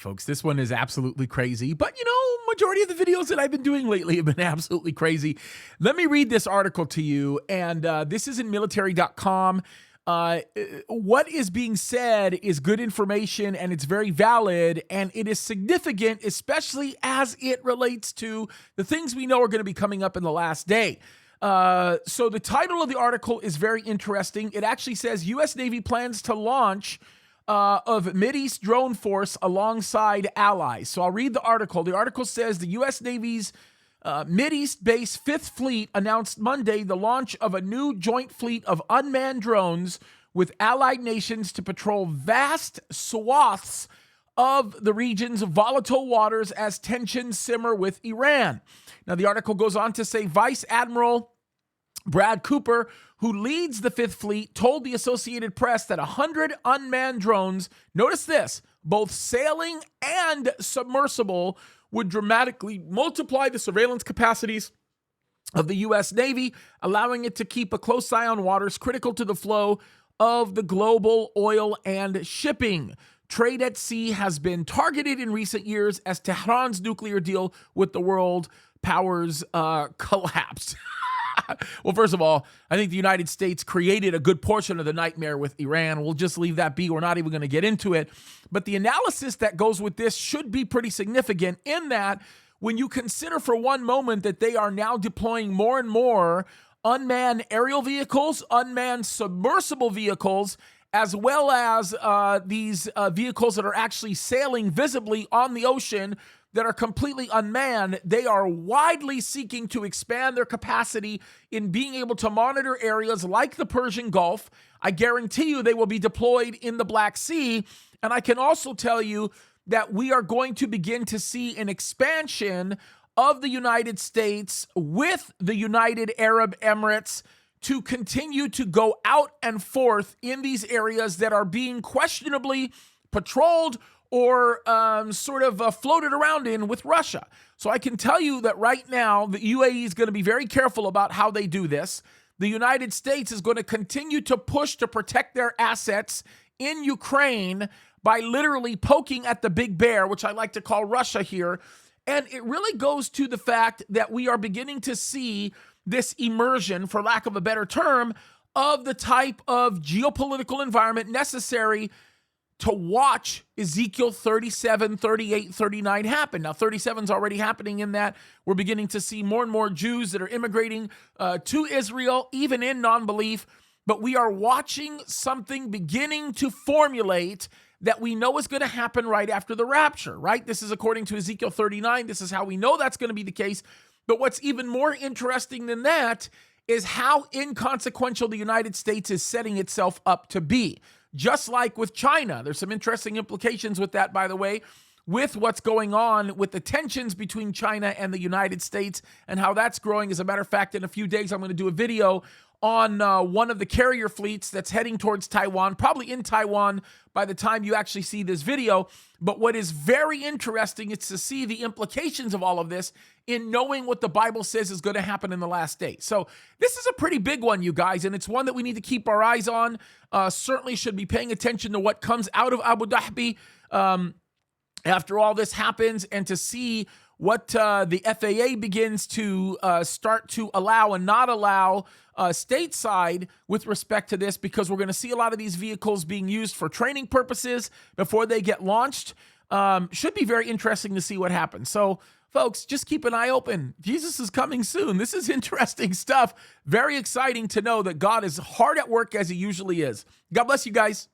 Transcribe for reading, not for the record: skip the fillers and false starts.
Folks, this one is absolutely crazy, but majority of the videos that I've been doing lately have been absolutely crazy. Let me read this article to you, and this is in military.com. What is being said is good information, and it's very valid, and it is significant, especially as it relates to the things we know are going to be coming up in the last day. So the title of the article is very interesting. It actually says U.S. Navy plans to launch of Mideast drone force alongside allies. So I'll read the article. The article says the U.S. Navy's Mideast-based 5th Fleet announced Monday the launch of a new joint fleet of unmanned drones with allied nations to patrol vast swaths of the region's volatile waters as tensions simmer with Iran. Now, the article goes on to say Vice Admiral Brad Cooper, who leads the 5th Fleet, told the Associated Press that 100 unmanned drones, notice this, both sailing and submersible, would dramatically multiply the surveillance capacities of the U.S. Navy, allowing it to keep a close eye on waters critical to the flow of the global oil and shipping. Trade at sea has been targeted in recent years as Tehran's nuclear deal with the world powers collapsed. Well, first of all, I think the United States created a good portion of the nightmare with Iran. We'll just leave that be. We're not even going to get into it. But the analysis that goes with this should be pretty significant in that when you consider for one moment that they are now deploying more and more unmanned aerial vehicles, unmanned submersible vehicles, as well as these vehicles that are actually sailing visibly on the ocean that are completely unmanned, they are widely seeking to expand their capacity in being able to monitor areas like the Persian Gulf. I guarantee you they will be deployed in the Black Sea. And I can also tell you that we are going to begin to see an expansion of the United States with the United Arab Emirates to continue to go out and forth in these areas that are being questionably patrolled or floated around in with Russia. So I can tell you that right now, the UAE is going to be very careful about how they do this. The United States is going to continue to push to protect their assets in Ukraine by literally poking at the big bear, which I like to call Russia here. And it really goes to the fact that we are beginning to see this immersion, for lack of a better term, of the type of geopolitical environment necessary to watch Ezekiel 37, 38, 39 happen. Now, 37 is already happening in that we're beginning to see more and more Jews that are immigrating to Israel, even in non-belief. But we are watching something beginning to formulate that we know is going to happen right after the rapture, right? This is according to Ezekiel 39. This is how we know that's going to be the case. But what's even more interesting than that is how inconsequential the United States is setting itself up to be. Just like with China, there's some interesting implications with that, by the way, with what's going on with the tensions between China and the United States and how that's growing. As a matter of fact, in a few days, I'm going to do a video on one of the carrier fleets that's heading towards Taiwan, probably in Taiwan by the time you actually see this video. But what is very interesting is to see the implications of all of this in knowing what the Bible says is going to happen in the last days. So this is a pretty big one, you guys, and it's one that we need to keep our eyes on. Certainly should be paying attention to what comes out of Abu Dhabi after all this happens, and to see what the FAA begins to start to allow and not allow stateside with respect to this, because we're going to see a lot of these vehicles being used for training purposes before they get launched. Should be very interesting to see what happens. So, folks, just keep an eye open. Jesus is coming soon. This is interesting stuff. Very exciting to know that God is hard at work as he usually is. God bless you guys.